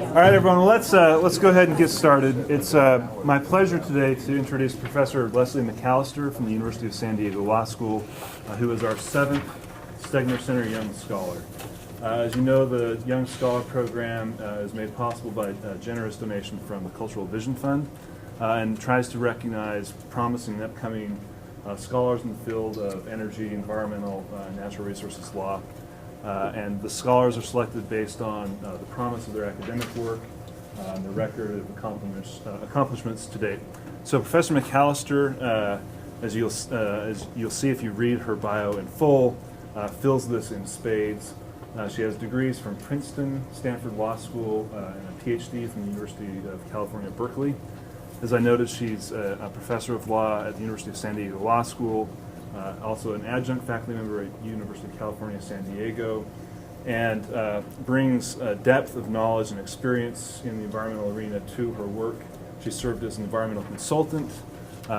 All right, everyone, let's go ahead and get started. It's my pleasure today to introduce Professor Lesley McAllister from the University of San Diego Law School, who is our 7th Stegner Center Young Scholar. As you know, the Young Scholar Program is made possible by a generous donation from the Cultural Vision Fund and tries to recognize promising and upcoming scholars in the field of energy, environmental, natural resources law. And the scholars are selected based on the promise of their academic work and the record of accomplishments to date. So Professor McAllister, as you'll see if you read her bio in full, fills this in spades. She has degrees from Princeton, Stanford Law School, and a PhD from the University of California, Berkeley. As I noted, she's a professor of law at the University of San Diego Law School, also an adjunct faculty member at University of California, San Diego, and brings a depth of knowledge and experience in the environmental arena to her work. She served as an environmental consultant.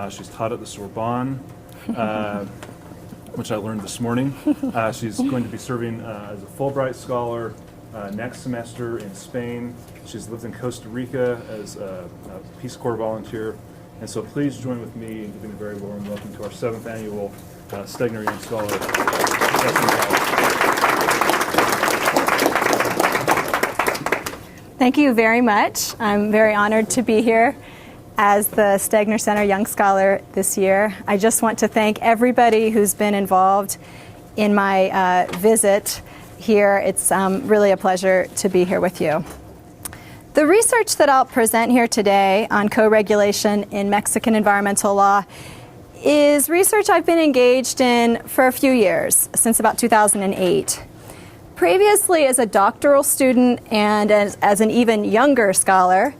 She's taught at the Sorbonne, which I learned this morning. She's going to be serving as a Fulbright scholar next semester in Spain. She's lived in Costa Rica as a Peace Corps volunteer. And so please join with me in giving a very warm welcome to our 7th annual Stegner Young Scholar. Thank you very much. I'm very honored to be here as the Stegner Center Young Scholar this year. I just want to thank everybody who's been involved in my visit here. It's really a pleasure to be here with you. The research that I'll present here today on co-regulation in Mexican environmental law is research I've been engaged in for a few years, since about 2008. Previously, as a doctoral student and as an even younger scholar,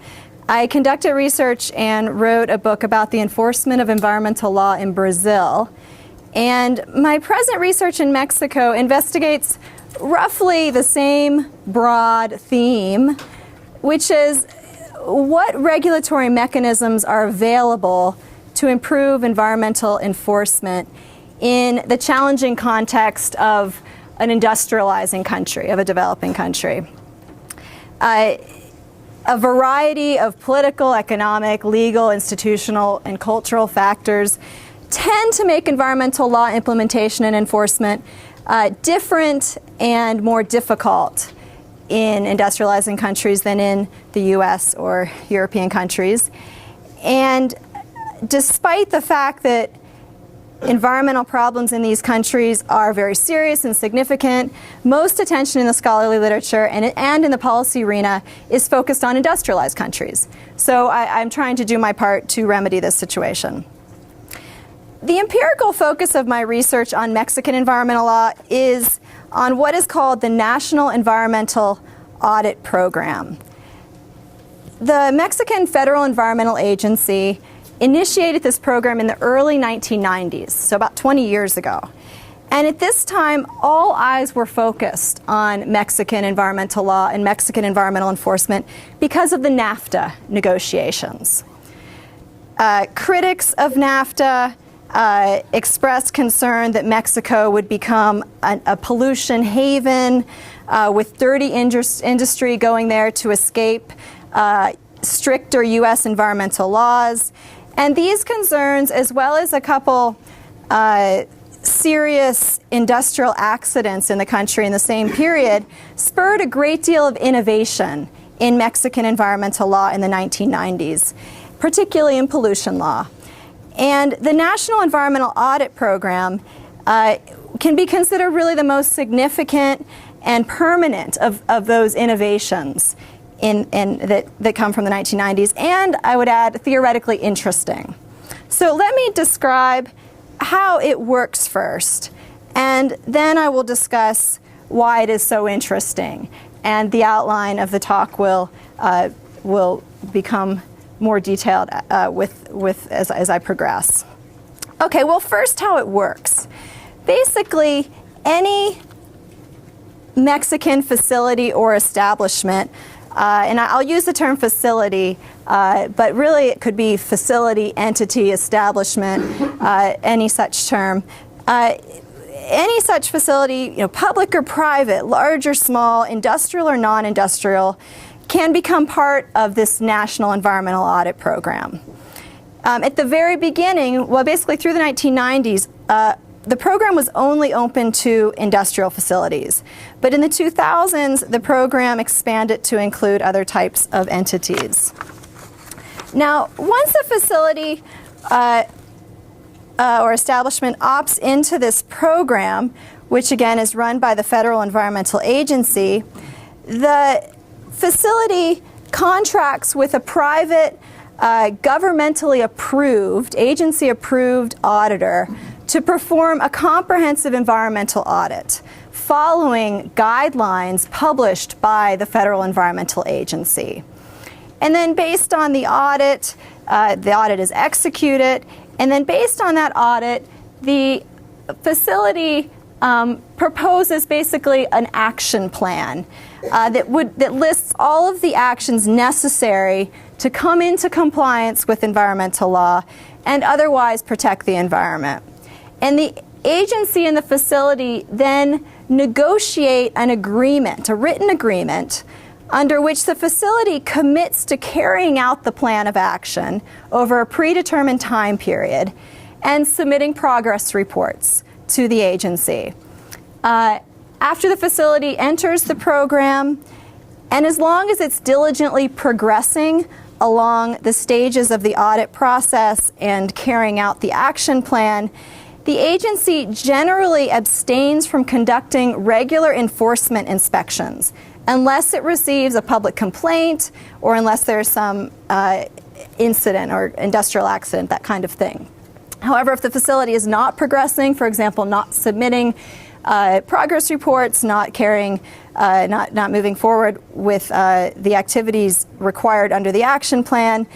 I conducted research and wrote a book about the enforcement of environmental law in Brazil. And my present research in Mexico investigates roughly the same broad theme, which is what regulatory mechanisms are available to improve environmental enforcement in the challenging context of an industrializing country, of a developing country. A variety of political, economic, legal, institutional, and cultural factors tend to make environmental law implementation and enforcement different and more difficult in industrializing countries than in the US or European countries. And despite the fact that environmental problems in these countries are very serious and significant, most attention in the scholarly literature and in the policy arena is focused on industrialized countries. So I'm trying to do my part to remedy this situation. The empirical focus of my research on Mexican environmental law is on what is called the National Environmental Audit Program. The Mexican Federal Environmental Agency initiated this program in the early 1990s, so about 20 years ago. And at this time, all eyes were focused on Mexican environmental law and Mexican environmental enforcement because of the NAFTA negotiations. Critics of NAFTA expressed concern that Mexico would become a pollution haven with dirty industry going there to escape stricter U.S. environmental laws. And these concerns, as well as a couple serious industrial accidents in the country in the same period, spurred a great deal of innovation in Mexican environmental law in the 1990s, particularly in pollution law. And the National Environmental Audit Program can be considered really the most significant and permanent of those innovations that come from the 1990s, and I would add, theoretically interesting. So let me describe how it works first, and then I will discuss why it is so interesting, and the outline of the talk will become more detailed as I progress. Okay, well, first, how it works. Basically, any Mexican facility or establishment, and I'll use the term facility, but really it could be facility, entity, establishment, any such term. Any such facility, public or private, large or small, industrial or non-industrial, can become part of this National Environmental Audit Program. At the very beginning, well, basically through the 1990s, the program was only open to industrial facilities. But in the 2000s, the program expanded to include other types of entities. Now, once a facility or establishment opts into this program, which again is run by the Federal Environmental Agency, the facility contracts with a private, governmentally approved, agency-approved auditor to perform a comprehensive environmental audit following guidelines published by the Federal Environmental Agency. And then based on the audit is executed, and then based on that audit, the facility proposes basically an action plan that lists all of the actions necessary to come into compliance with environmental law and otherwise protect the environment. And the agency and the facility then negotiate an agreement, a written agreement, under which the facility commits to carrying out the plan of action over a predetermined time period and submitting progress reports to the agency. After the facility enters the program, and as long as it's diligently progressing along the stages of the audit process and carrying out the action plan, the agency generally abstains from conducting regular enforcement inspections unless it receives a public complaint or unless there's some incident or industrial accident, that kind of thing. However, if the facility is not progressing, for example, not submitting progress reports, not carrying, not moving forward with the activities required under the action plan,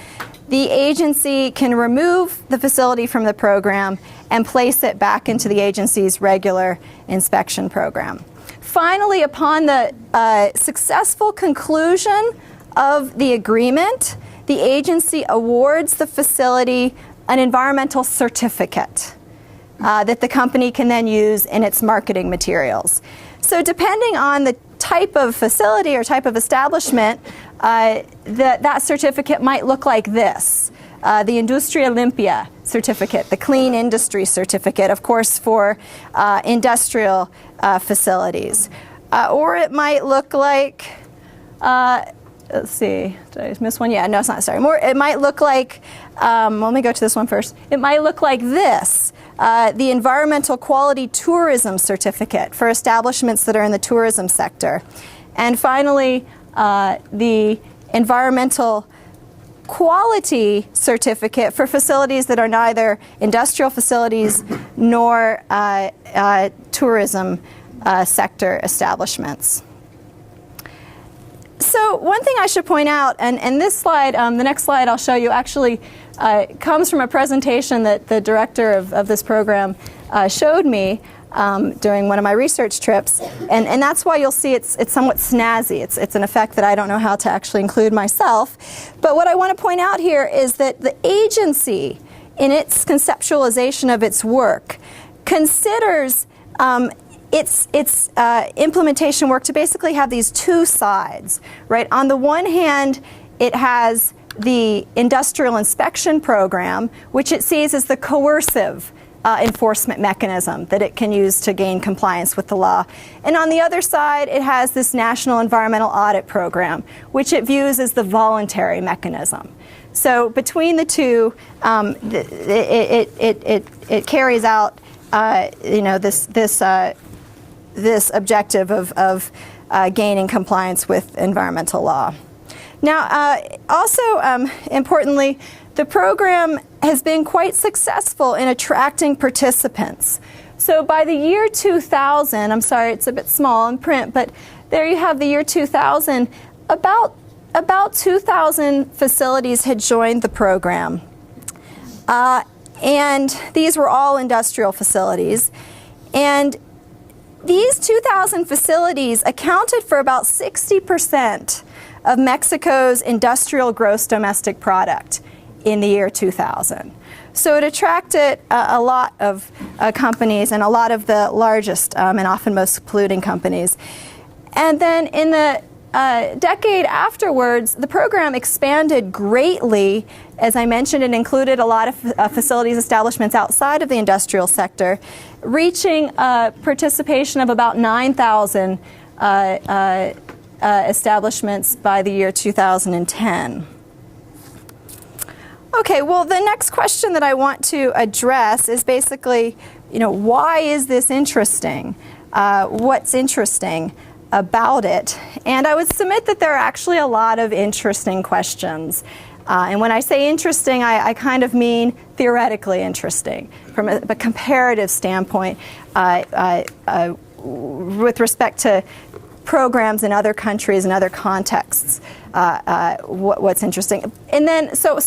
the agency can remove the facility from the program and place it back into the agency's regular inspection program. Finally, upon the successful conclusion of the agreement, the agency awards the facility an environmental certificate that the company can then use in its marketing materials. So depending on the type of facility or type of establishment, that certificate might look like this. The Industria Limpia certificate, the Clean Industry certificate, of course, for industrial facilities. Or it might look like, let's see, did I miss one? Yeah, no, it's not, sorry. It might look like, let me go to this one first. It might look like this. The Environmental Quality Tourism Certificate for establishments that are in the tourism sector. And finally, the Environmental Quality Certificate for facilities that are neither industrial facilities nor tourism sector establishments. So one thing I should point out, and this slide, the next slide I'll show you, actually comes from a presentation that the director of this program showed me during one of my research trips, and that's why you'll see it's somewhat snazzy. It's an effect that I don't know how to actually include myself. But what I want to point out here is that the agency, in its conceptualization of its work, considers its implementation work to basically have these two sides, right? On the one hand, it has the industrial inspection program, which it sees as the coercive enforcement mechanism that it can use to gain compliance with the law. And on the other side, it has this National Environmental Audit Program, which it views as the voluntary mechanism. So between the two, it carries out this objective of gaining compliance with environmental law. Now, also importantly, the program has been quite successful in attracting participants. So by the year 2000, I'm sorry, it's a bit small in print, but there you have the year 2000, about 2,000 facilities had joined the program. And these were all industrial facilities. And these 2,000 facilities accounted for about 60% of Mexico's industrial gross domestic product in the year 2000. So it attracted a lot of companies and a lot of the largest and often most polluting companies. And then in the decade afterwards, the program expanded greatly. As I mentioned, it included a lot of facilities establishments outside of the industrial sector, reaching participation of about 9,000 establishments by the year 2010. Okay, well, the next question that I want to address is basically, why is this interesting? What's interesting about it? And I would submit that there are actually a lot of interesting questions. And when I say interesting, I kind of mean theoretically interesting from a comparative standpoint with respect to programs in other countries and other contexts. What's interesting, and then so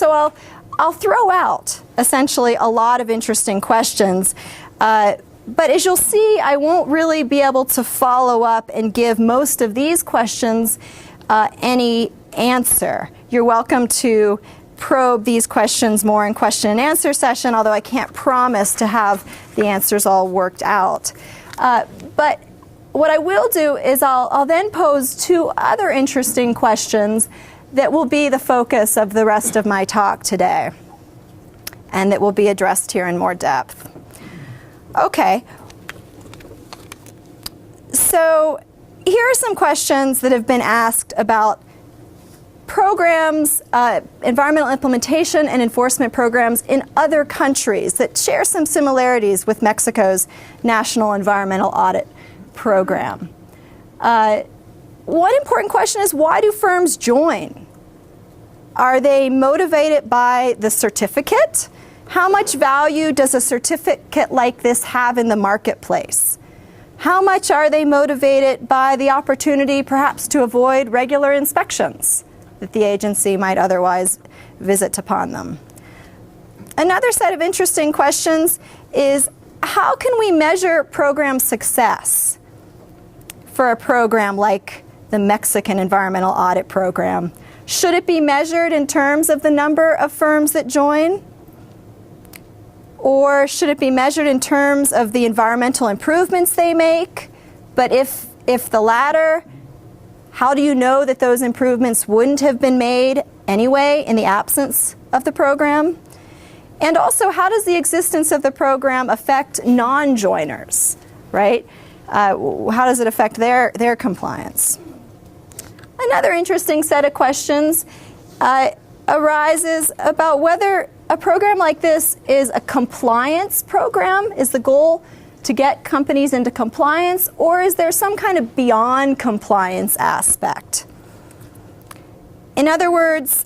I'll throw out essentially a lot of interesting questions. But as you'll see, I won't really be able to follow up and give most of these questions any answer. You're welcome to probe these questions more in question and answer session, although I can't promise to have the answers all worked out. But what I will do is I'll then pose two other interesting questions that will be the focus of the rest of my talk today, and that will be addressed here in more depth. Okay, so here are some questions that have been asked about programs, environmental implementation and enforcement programs in other countries that share some similarities with Mexico's National Environmental Audit Program. One important question is, why do firms join? Are they motivated by the certificate? How much value does a certificate like this have in the marketplace? How much are they motivated by the opportunity perhaps to avoid regular inspections that the agency might otherwise visit upon them? Another set of interesting questions is, how can we measure program success for a program like the Mexican Environmental Audit Program? Should it be measured in terms of the number of firms that join? Or should it be measured in terms of the environmental improvements they make? But if the latter, how do you know that those improvements wouldn't have been made anyway in the absence of the program? And also, how does the existence of the program affect non-joiners, right? How does it affect their compliance? Another interesting set of questions arises about whether a program like this is a compliance program. Is the goal to get companies into compliance, or is there some kind of beyond compliance aspect? In other words,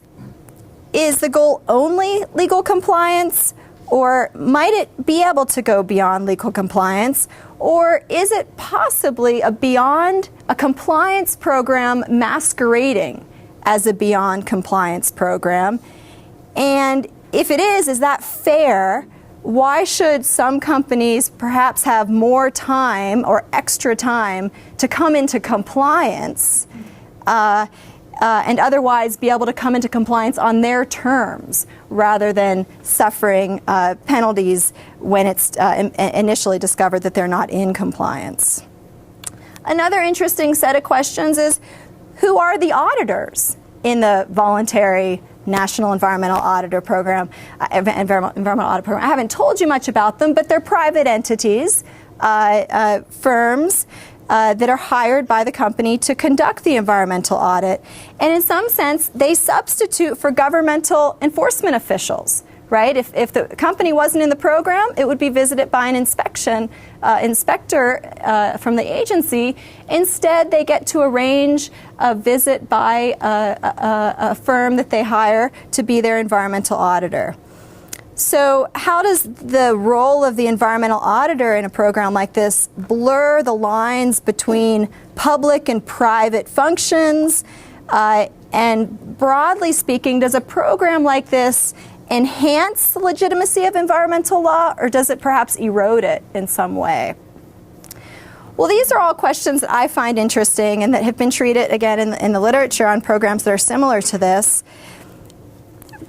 is the goal only legal compliance, or might it be able to go beyond legal compliance, or is it possibly a compliance program masquerading as a beyond compliance program? And if it is that fair? Why should some companies perhaps have more time or extra time to come into compliance and otherwise be able to come into compliance on their terms rather than suffering penalties when it's initially discovered that they're not in compliance? Another interesting set of questions is, who are the auditors in the voluntary National Environmental Auditor Program, Environmental Audit Program? I haven't told you much about them, but they're private entities, firms that are hired by the company to conduct the environmental audit. And in some sense, they substitute for governmental enforcement officials, right? If the company wasn't in the program, it would be visited by an inspector from the agency. Instead, they get to arrange a visit by a firm that they hire to be their environmental auditor. So how does the role of the environmental auditor in a program like this blur the lines between public and private functions? And broadly speaking, does a program like this enhance the legitimacy of environmental law, or does it perhaps erode it in some way? Well, these are all questions that I find interesting and that have been treated, again, in the literature on programs that are similar to this.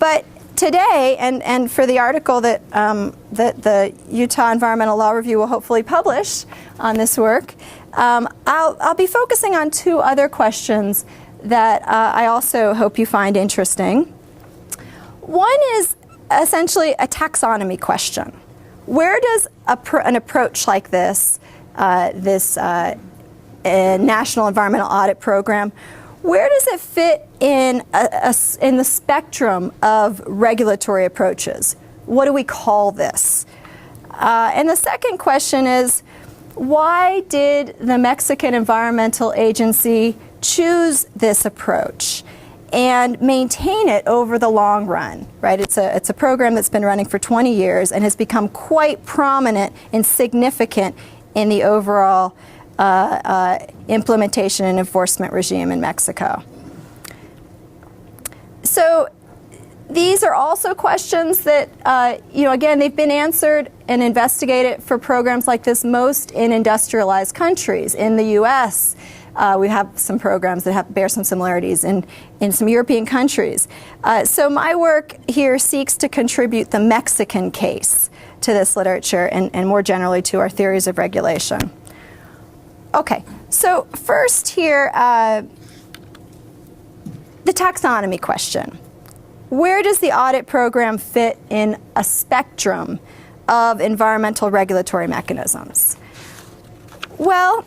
But today, and for the article that the Utah Environmental Law Review will hopefully publish on this work, I'll be focusing on two other questions that I also hope you find interesting. One is essentially a taxonomy question. Where does an approach like this, National Environmental Audit Program, where does it fit in the spectrum of regulatory approaches? What do we call this? And the second question is, why did the Mexican Environmental Agency choose this approach and maintain it over the long run, right? It's a program that's been running for 20 years and has become quite prominent and significant in the overall implementation and enforcement regime in Mexico. So these are also questions that, again, they've been answered and investigated for programs like this most in industrialized countries. In the U.S., we have some programs that bear some similarities in some European countries. So my work here seeks to contribute the Mexican case to this literature and more generally to our theories of regulation. Okay, so first here, the taxonomy question. Where does the audit program fit in a spectrum of environmental regulatory mechanisms? Well,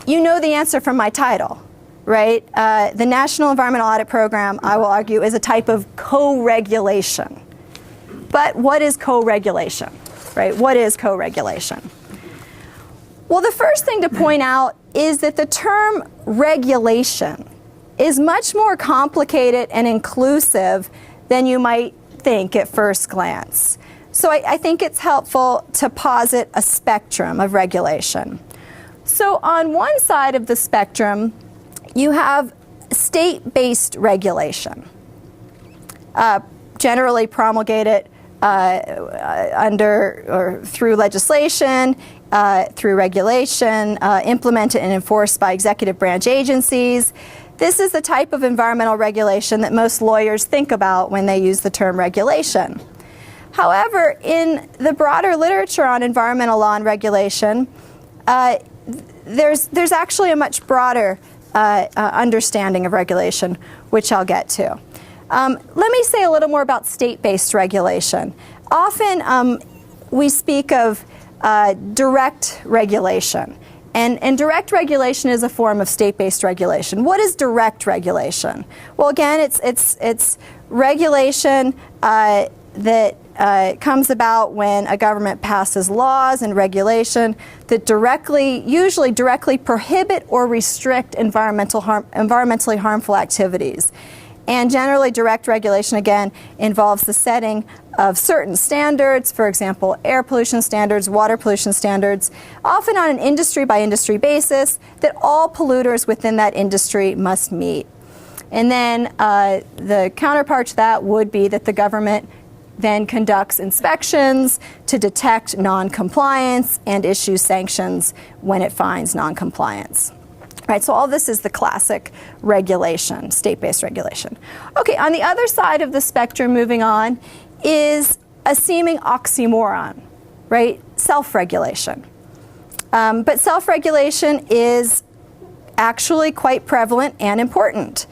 you know the answer from my title, right? The National Environmental Audit Program, I will argue, is a type of co-regulation. But what is co-regulation, right? What is co-regulation? Well, the first thing to point out is that the term regulation is much more complicated and inclusive than you might think at first glance. So I think it's helpful to posit a spectrum of regulation. So on one side of the spectrum, you have state-based regulation, generally promulgated under or through legislation, through regulation, implemented and enforced by executive branch agencies. This is the type of environmental regulation that most lawyers think about when they use the term regulation. However, in the broader literature on environmental law and regulation, there's actually a much broader understanding of regulation, which I'll get to. Let me say a little more about state-based regulation. Often we speak of direct regulation. And direct regulation is a form of state-based regulation. What is direct regulation? Well, again, it's regulation that comes about when a government passes laws and regulation that usually directly prohibit or restrict environmentally harmful activities. And generally, direct regulation, again, involves the setting of certain standards, for example, air pollution standards, water pollution standards, often on an industry-by-industry basis that all polluters within that industry must meet. And then the counterpart to that would be that the government then conducts inspections to detect noncompliance and issues sanctions when it finds noncompliance. Right, so all this is the classic regulation, state-based regulation. Okay, on the other side of the spectrum, moving on, is a seeming oxymoron, right? Self-regulation. But self-regulation is actually quite prevalent and important.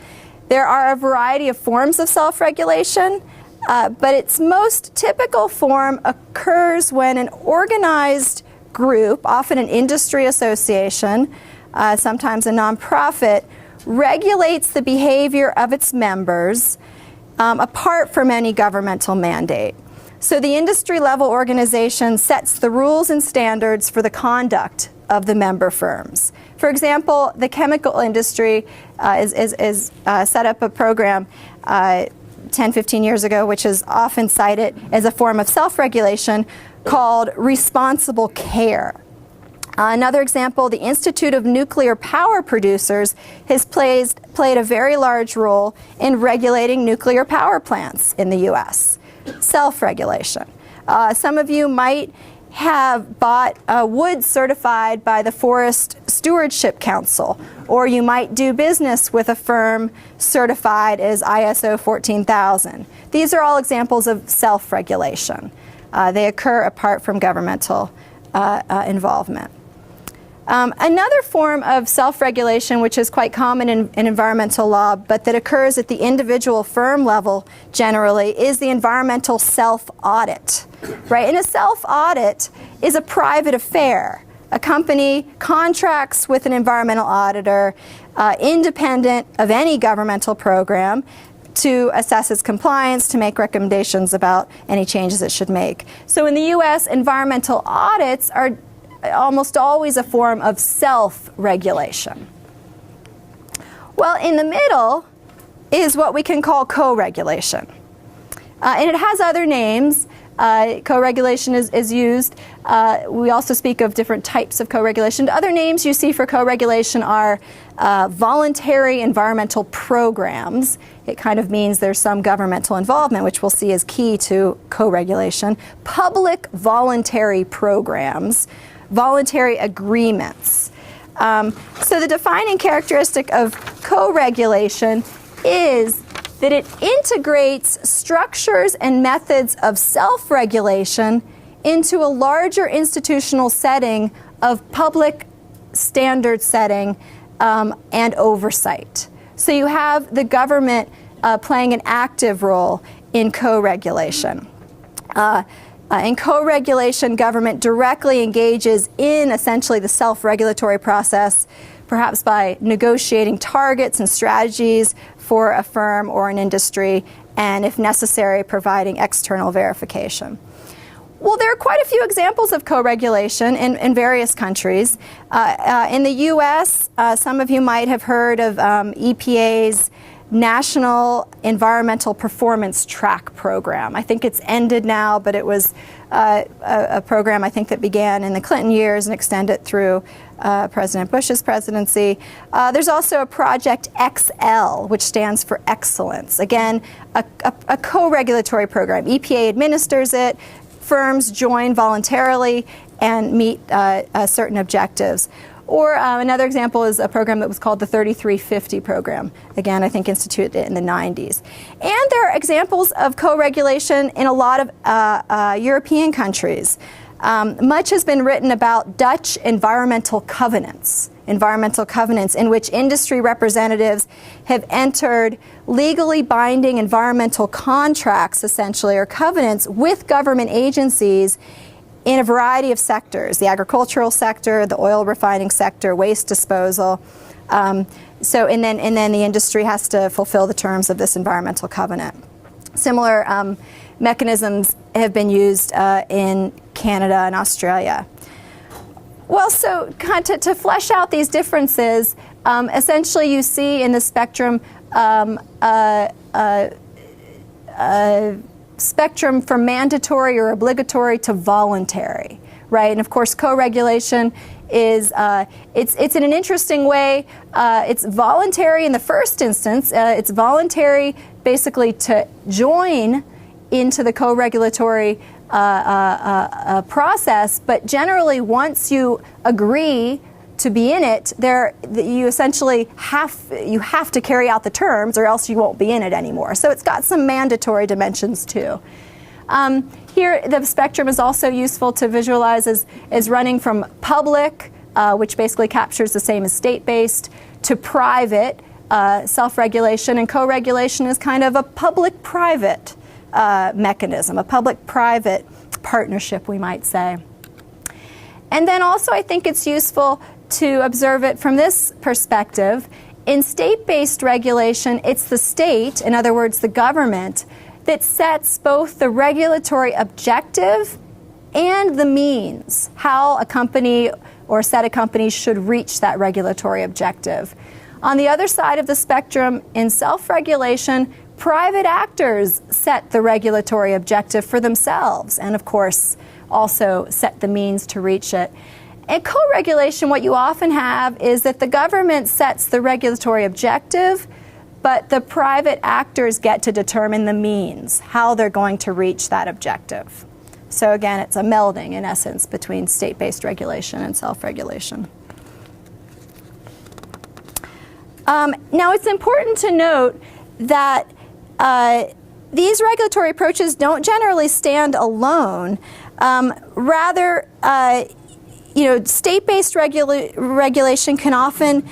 There are a variety of forms of self-regulation, but its most typical form occurs when an organized group, often an industry association, sometimes a nonprofit, regulates the behavior of its members apart from any governmental mandate. So the industry-level organization sets the rules and standards for the conduct of the member firms. For example, the chemical industry is set up a program 10, 15 years ago, which is often cited as a form of self-regulation called responsible care. Another example, the Institute of Nuclear Power Producers has played a very large role in regulating nuclear power plants in the U.S. Self-regulation. Some of you might have bought wood certified by the Forest Stewardship Council, or you might do business with a firm certified as ISO 14000. These are all examples of self-regulation. They occur apart from governmental involvement. Another form of self-regulation, which is quite common in environmental law, but that occurs at the individual firm level generally, is the environmental self-audit, right? And a self-audit is a private affair. A company contracts with an environmental auditor, independent of any governmental program, to assess its compliance, to make recommendations about any changes it should make. So in the U.S., environmental audits are almost always a form of self-regulation. Well, in the middle is what we can call co-regulation. And it has other names. Co-regulation is used. We also speak of different types of co-regulation. Other names you see for co-regulation are voluntary environmental programs. It kind of means there's some governmental involvement, which we'll see is key to co-regulation. Public voluntary programs, voluntary agreements. So the defining characteristic of co-regulation is that it integrates structures and methods of self-regulation into a larger institutional setting of public standard setting and oversight. So you have the government playing an active role in co-regulation. In co-regulation, government directly engages in essentially the self-regulatory process, perhaps by negotiating targets and strategies for a firm or an industry, and if necessary, providing external verification. Well, there are quite a few examples of co-regulation in various countries. In the U.S., some of you might have heard of EPA's National Environmental Performance Track Program. I think it's ended now, but it was a program I think that began in the Clinton years and extended through President Bush's presidency. There's also a Project XL, which stands for excellence. Again, a co-regulatory program. EPA administers it. Firms join voluntarily and meet certain objectives. Or another example is a program that was called the 3350 program. Again, I think instituted in the 90s. And there are examples of co-regulation in a lot of European countries. Much has been written about Dutch environmental covenants in which industry representatives have entered legally binding environmental contracts, essentially, or covenants with government agencies in a variety of sectors: the agricultural sector, the oil refining sector, waste disposal. And then the industry has to fulfill the terms of this environmental covenant. Similar mechanisms have been used in Canada and Australia. Well, so to flesh out these differences, essentially you see in the spectrum spectrum from mandatory or obligatory to voluntary, right? And of course, co-regulation is it's in an interesting way. It's voluntary in the first instance. It's voluntary basically to join into the co-regulatory process, but generally once you agree to be in it, you essentially have to carry out the terms, or else you won't be in it anymore. So it's got some mandatory dimensions too. Here, the spectrum is also useful to visualize as running from public, which basically captures the same as state-based, to private self-regulation, and co-regulation is kind of a public-private mechanism, a public-private partnership, we might say. And then also I think it's useful to observe it from this perspective. In state-based regulation, it's the state, in other words, the government, that sets both the regulatory objective and the means, how a company or a set of companies should reach that regulatory objective. On the other side of the spectrum, in self-regulation, private actors set the regulatory objective for themselves and, of course, also set the means to reach it. In co-regulation, what you often have is that the government sets the regulatory objective, but the private actors get to determine the means, how they're going to reach that objective. So again, it's a melding, in essence, between state-based regulation and self-regulation. Now, it's important to note that these regulatory approaches don't generally stand alone. Rather, state-based regulation can often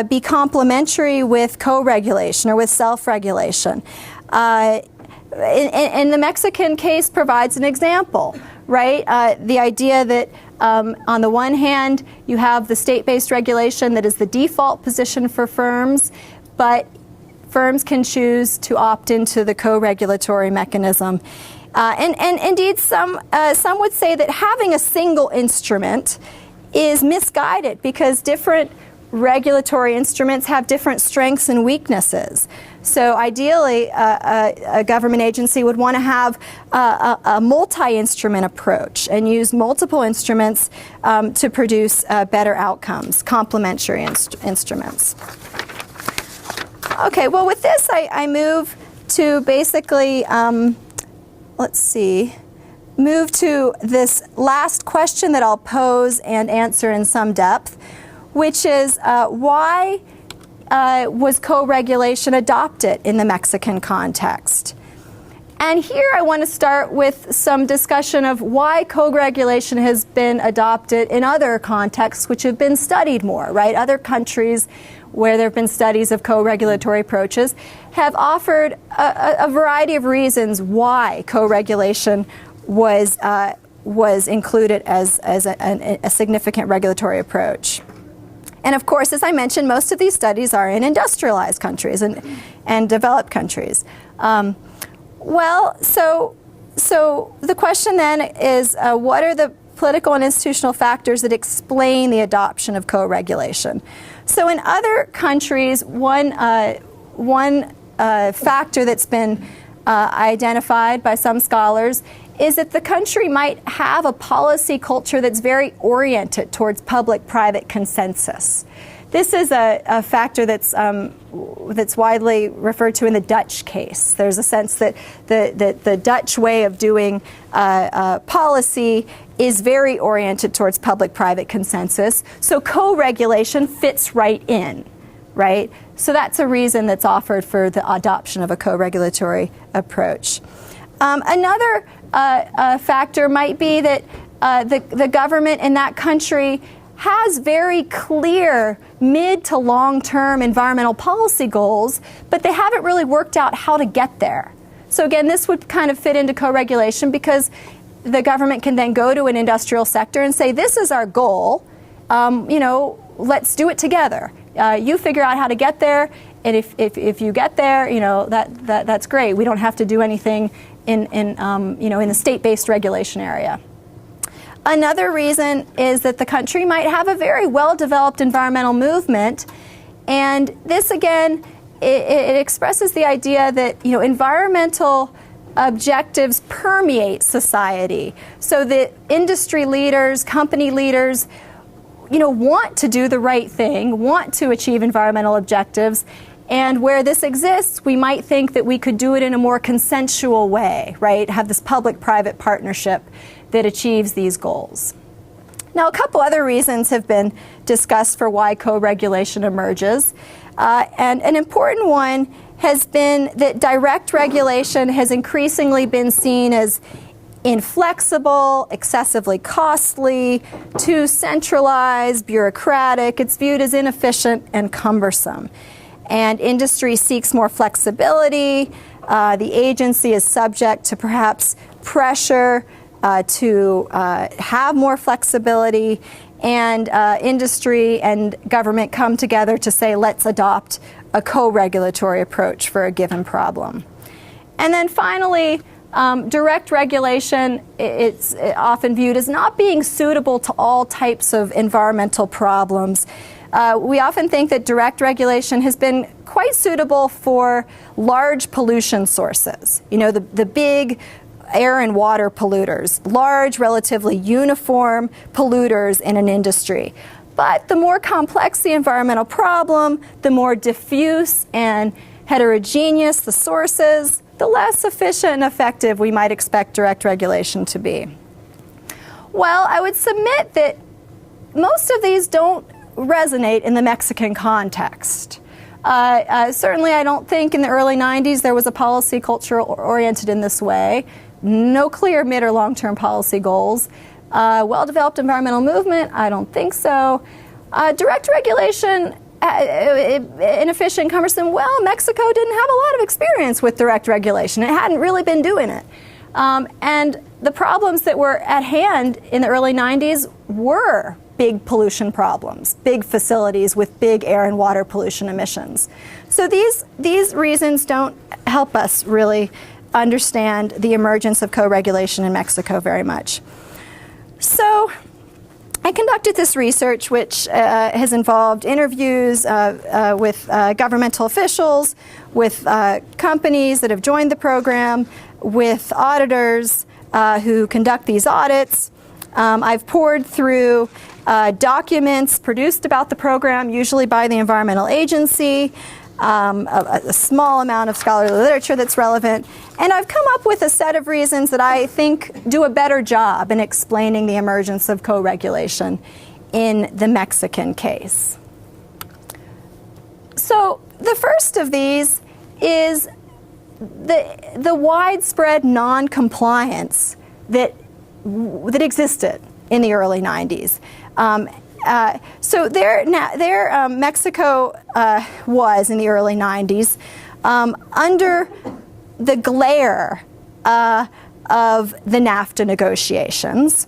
be complementary with co-regulation or with self-regulation. And the Mexican case provides an example, right? The idea that on the one hand, you have the state-based regulation that is the default position for firms, but firms can choose to opt into the co-regulatory mechanism. And indeed, some would say that having a single instrument is misguided because different regulatory instruments have different strengths and weaknesses. So ideally, a government agency would want to have a multi-instrument approach and use multiple instruments to produce better outcomes, complementary instruments. Okay, well with this I move to basically, move to this last question that I'll pose and answer in some depth, which is why was co-regulation adopted in the Mexican context? And here I want to start with some discussion of why co-regulation has been adopted in other contexts which have been studied more, right? Other countries where there have been studies of co-regulatory approaches have offered a variety of reasons why co-regulation was included as a significant regulatory approach. And of course, as I mentioned, most of these studies are in industrialized countries and developed countries. So the question then is, what are the political and institutional factors that explain the adoption of co-regulation? So in other countries, one factor that's been identified by some scholars is that the country might have a policy culture that's very oriented towards public-private consensus. This is a factor that's widely referred to in the Dutch case. There's a sense that the Dutch way of doing policy is very oriented towards public-private consensus. So co-regulation fits right in, right? So that's a reason that's offered for the adoption of a co-regulatory approach. Another factor might be that the government in that country has very clear mid to long-term environmental policy goals, but they haven't really worked out how to get there. So again, this would kind of fit into co-regulation because the government can then go to an industrial sector and say, this is our goal, let's do it together. You figure out how to get there, and if you get there, that's great. We don't have to do anything in the state-based regulation area. Another reason is that the country might have a very well-developed environmental movement, and this again, it expresses the idea that environmental objectives permeate society. So that industry leaders, company leaders, want to do the right thing, want to achieve environmental objectives, and where this exists, we might think that we could do it in a more consensual way, right? Have this public-private partnership that achieves these goals. Now, a couple other reasons have been discussed for why co-regulation emerges. And an important one has been that direct regulation has increasingly been seen as inflexible, excessively costly, too centralized, bureaucratic. It's viewed as inefficient and cumbersome. And industry seeks more flexibility. The agency is subject to perhaps pressure to have more flexibility, and industry and government come together to say, let's adopt a co-regulatory approach for a given problem. And then finally, direct regulation, it's often viewed as not being suitable to all types of environmental problems. We often think that direct regulation has been quite suitable for large pollution sources. The big air and water polluters, large, relatively uniform polluters in an industry. But the more complex the environmental problem, the more diffuse and heterogeneous the sources, the less efficient and effective we might expect direct regulation to be. Well, I would submit that most of these don't resonate in the Mexican context. Certainly, I don't think in the early 90s there was a policy culture oriented in this way. No clear mid or long-term policy goals. Well-developed environmental movement? I don't think so. Direct regulation, inefficient, cumbersome? Well, Mexico didn't have a lot of experience with direct regulation. It hadn't really been doing it. And the problems that were at hand in the early 90s were big pollution problems, big facilities with big air and water pollution emissions. So these reasons don't help us really understand the emergence of co-regulation in Mexico very much. So I conducted this research, which has involved interviews with governmental officials, with companies that have joined the program, with auditors who conduct these audits. I've poured through documents produced about the program, usually by the environmental agency, a small amount of scholarly literature that's relevant, and I've come up with a set of reasons that I think do a better job in explaining the emergence of co-regulation in the Mexican case. So the first of these is the widespread non-compliance that existed in the early 90s. So Mexico was in the early 90s under the glare of the NAFTA negotiations.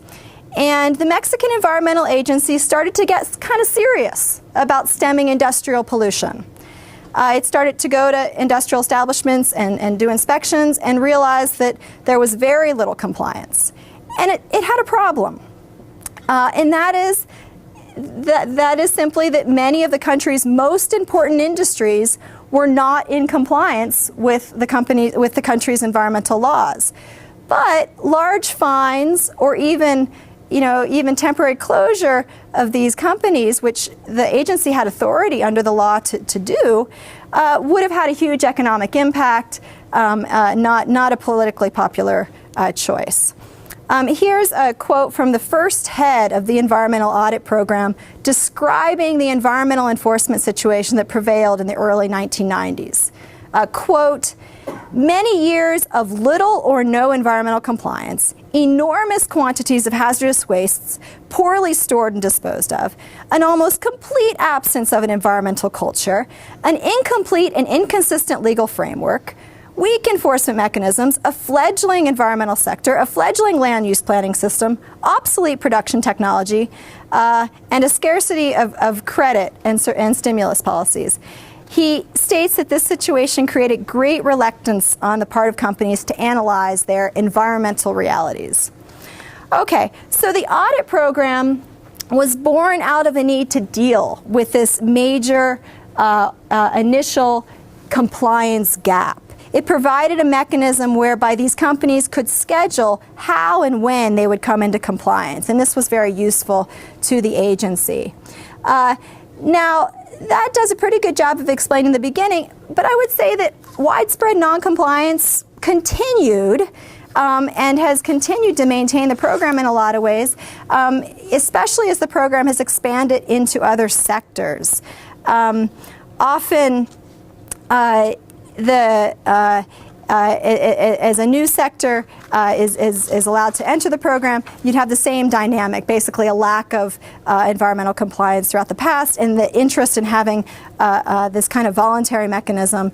And the Mexican Environmental Agency started to get kind of serious about stemming industrial pollution. It started to go to industrial establishments and do inspections and realized that there was very little compliance. And it had a problem. And that is simply that many of the country's most important industries were not in compliance with the country's environmental laws. But large fines or even temporary closure of these companies, which the agency had authority under the law to do, would have had a huge economic impact, not a politically popular choice. Here's a quote from the first head of the Environmental Audit Program describing the environmental enforcement situation that prevailed in the early 1990s. Quote, "Many years of little or no environmental compliance, enormous quantities of hazardous wastes poorly stored and disposed of, an almost complete absence of an environmental culture, an incomplete and inconsistent legal framework, weak enforcement mechanisms, a fledgling environmental sector, a fledgling land use planning system, obsolete production technology, and a scarcity of credit and stimulus policies." He states that this situation created great reluctance on the part of companies to analyze their environmental realities. Okay, so the audit program was born out of a need to deal with this major initial compliance gap. It provided a mechanism whereby these companies could schedule how and when they would come into compliance, and this was very useful to the agency. Now, that does a pretty good job of explaining the beginning, but I would say that widespread noncompliance continued and has continued to maintain the program in a lot of ways, especially as the program has expanded into other sectors. Often, as a new sector is allowed to enter the program, you'd have the same dynamic, basically a lack of environmental compliance throughout the past, and the interest in having this kind of voluntary mechanism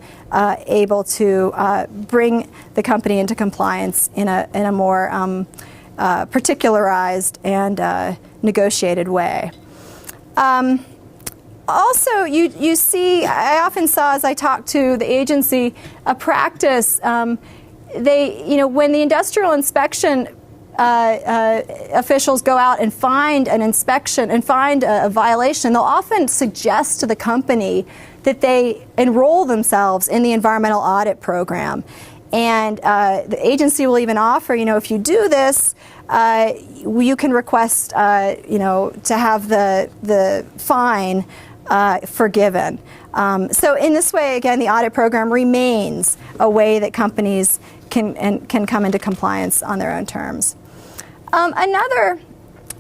able to bring the company into compliance in a more particularized and negotiated way. Also, you see, I often saw as I talked to the agency, a practice. When the industrial inspection officials go out and find an inspection and find a violation, they'll often suggest to the company that they enroll themselves in the environmental audit program. And the agency will even offer, if you do this, you can request, to have the fine forgiven. So in this way, again, the audit program remains a way that companies can come into compliance on their own terms. Another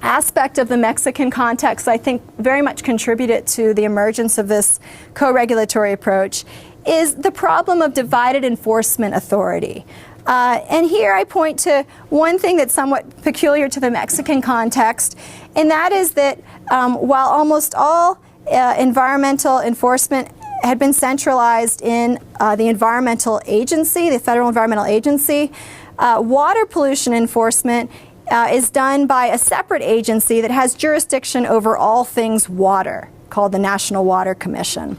aspect of the Mexican context I think very much contributed to the emergence of this co-regulatory approach is the problem of divided enforcement authority. And here I point to one thing that's somewhat peculiar to the Mexican context, and that is that while almost all environmental enforcement had been centralized in the environmental agency, the Federal Environmental Agency, water pollution enforcement is done by a separate agency that has jurisdiction over all things water, called the National Water Commission.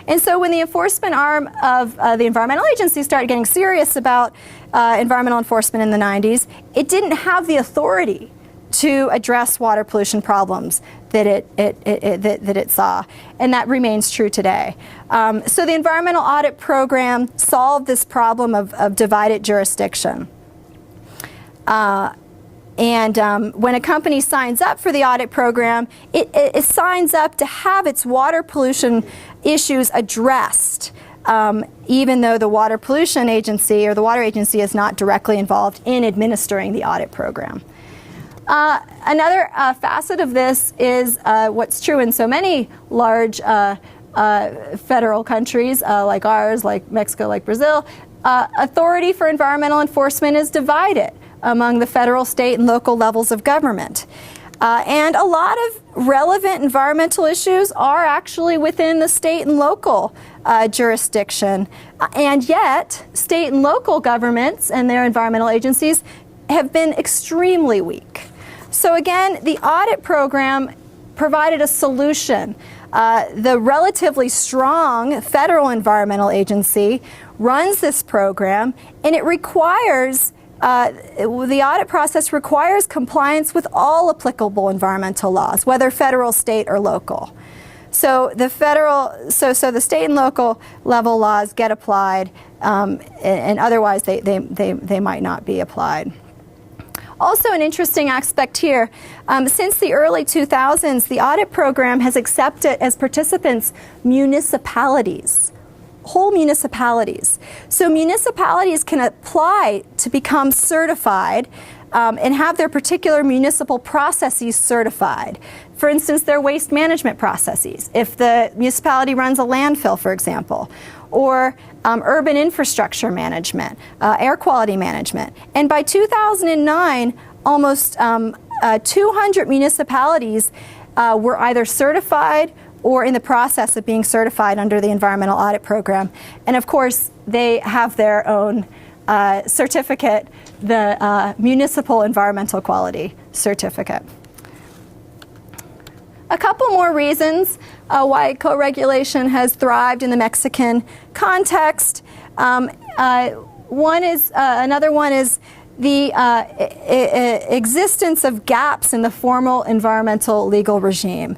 And so when the enforcement arm of the environmental agency started getting serious about environmental enforcement in the 90s, it didn't have the authority to address water pollution problems that it saw, and that remains true today. So the Environmental Audit Program solved this problem of divided jurisdiction. When a company signs up for the audit program, it signs up to have its water pollution issues addressed, even though the water pollution agency or the water agency is not directly involved in administering the audit program. Another facet of this is what's true in so many large federal countries like ours, like Mexico, like Brazil. Authority for environmental enforcement is divided among the federal, state, and local levels of government. And a lot of relevant environmental issues are actually within the state and local jurisdiction. And yet, state and local governments and their environmental agencies have been extremely weak. So again, the audit program provided a solution. The relatively strong federal environmental agency runs this program, and it requires the audit process requires compliance with all applicable environmental laws, whether federal, state, or local. So the the state and local level laws get applied, and otherwise they might not be applied. Also, an interesting aspect here, since the early 2000s, the audit program has accepted as participants municipalities, whole municipalities. So municipalities can apply to become certified and have their particular municipal processes certified. For instance, their waste management processes, if the municipality runs a landfill, for example, or urban infrastructure management, air quality management. And by 2009, almost 200 municipalities were either certified or in the process of being certified under the Environmental Audit Program. And of course, they have their own certificate, the Municipal Environmental Quality Certificate. A couple more reasons why co-regulation has thrived in the Mexican context. Another one is the existence of gaps in the formal environmental legal regime.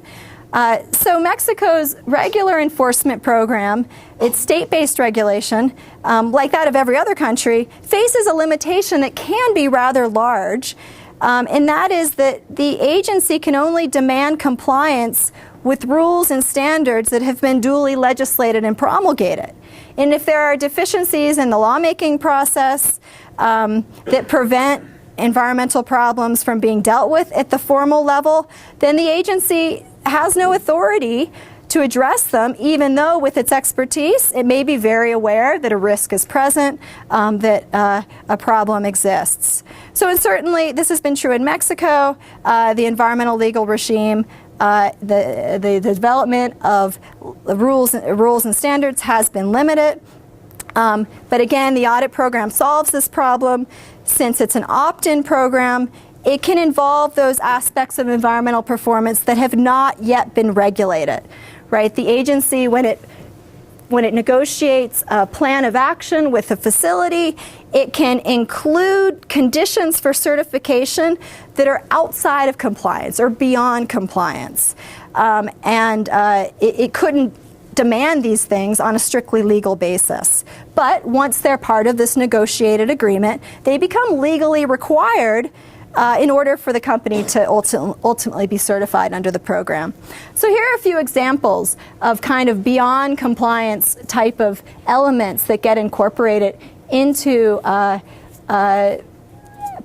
So Mexico's regular enforcement program, its state-based regulation, like that of every other country, faces a limitation that can be rather large, and that is that the agency can only demand compliance with rules and standards that have been duly legislated and promulgated. And if there are deficiencies in the lawmaking process that prevent environmental problems from being dealt with at the formal level, then the agency has no authority to address them, even though with its expertise it may be very aware that a risk is present, that a problem exists. So, and certainly this has been true in Mexico. The environmental legal regime, the development of rules and standards has been limited. But again, the audit program solves this problem. Since it's an opt-in program, it can involve those aspects of environmental performance that have not yet been regulated, right? The agency, when it negotiates a plan of action with a facility, it can include conditions for certification that are outside of compliance or beyond compliance. It couldn't demand these things on a strictly legal basis. But once they're part of this negotiated agreement, they become legally required in order for the company to ultimately be certified under the program. So here are a few examples of kind of beyond compliance type of elements that get incorporated into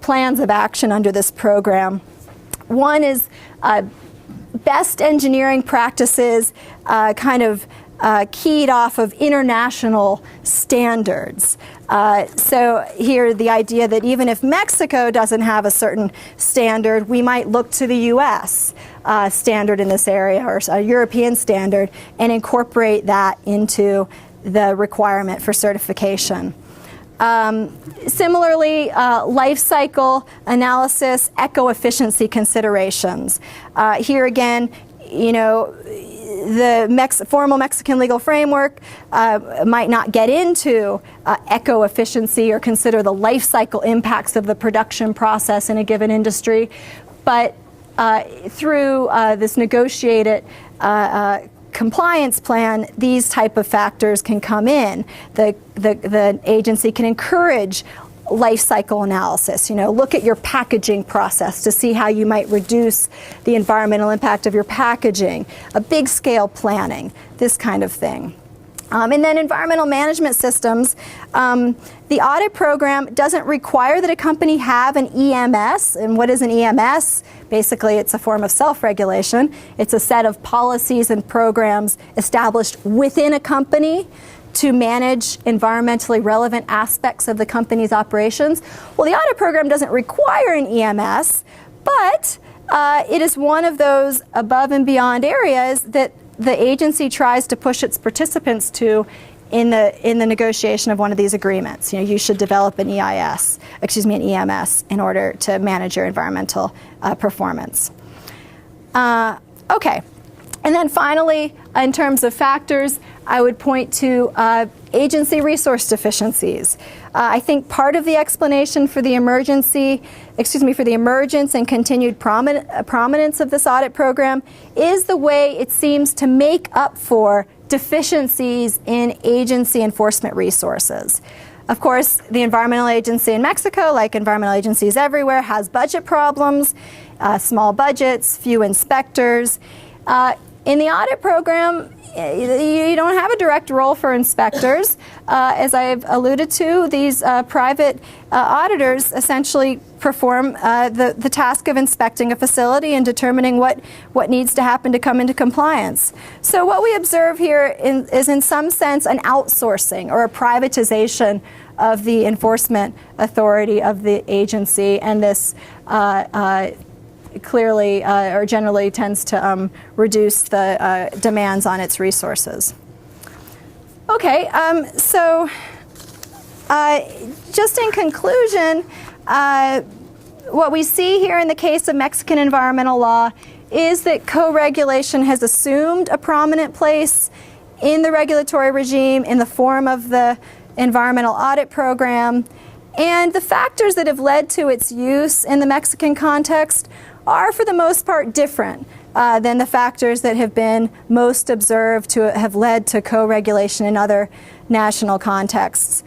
plans of action under this program. One is best engineering practices keyed off of international standards. So here the idea that even if Mexico doesn't have a certain standard, we might look to the US standard in this area, or a European standard, and incorporate that into the requirement for certification. Similarly, life cycle analysis, eco-efficiency considerations. Here again, you know, the formal Mexican legal framework might not get into eco-efficiency or consider the life cycle impacts of the production process in a given industry, but through this negotiated compliance plan, these type of factors can come in. The agency can encourage life cycle analysis. You know, look at your packaging process to see how you might reduce the environmental impact of your packaging, a big scale planning, this kind of thing. And then environmental management systems. The audit program doesn't require that a company have an EMS. And what is an EMS? Basically, it's a form of self-regulation. It's a set of policies and programs established within a company to manage environmentally relevant aspects of the company's operations. Well, the audit program doesn't require an EMS, but it is one of those above and beyond areas that the agency tries to push its participants to in the negotiation of one of these agreements. You know, you should develop an EMS in order to manage your environmental performance. Okay. And then finally, in terms of factors, I would point to agency resource deficiencies. I think part of the explanation for the emergence and continued prominence of this audit program is the way it seems to make up for deficiencies in agency enforcement resources. Of course, the environmental agency in Mexico, like environmental agencies everywhere, has budget problems, small budgets, few inspectors. In the audit program, you don't have a direct role for inspectors. As I've alluded to, these private auditors essentially perform the task of inspecting a facility and determining what needs to happen to come into compliance. So what we observe here is in some sense an outsourcing or a privatization of the enforcement authority of the agency, and this clearly or generally tends to reduce the demands on its resources. Okay, so just in conclusion, what we see here in the case of Mexican environmental law is that co-regulation has assumed a prominent place in the regulatory regime in the form of the environmental audit program, and the factors that have led to its use in the Mexican context are for the most part different than the factors that have been most observed to have led to co-regulation in other national contexts,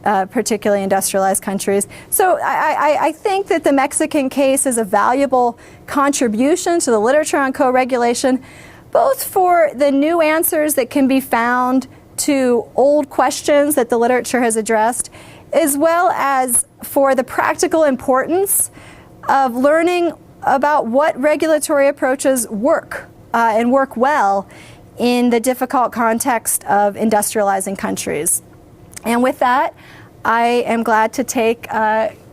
particularly industrialized countries. So I think that the Mexican case is a valuable contribution to the literature on co-regulation, both for the new answers that can be found to old questions that the literature has addressed, as well as for the practical importance of learning about what regulatory approaches work and work well in the difficult context of industrializing countries. And with that, I am glad to take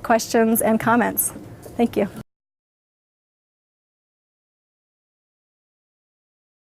questions and comments. Thank you.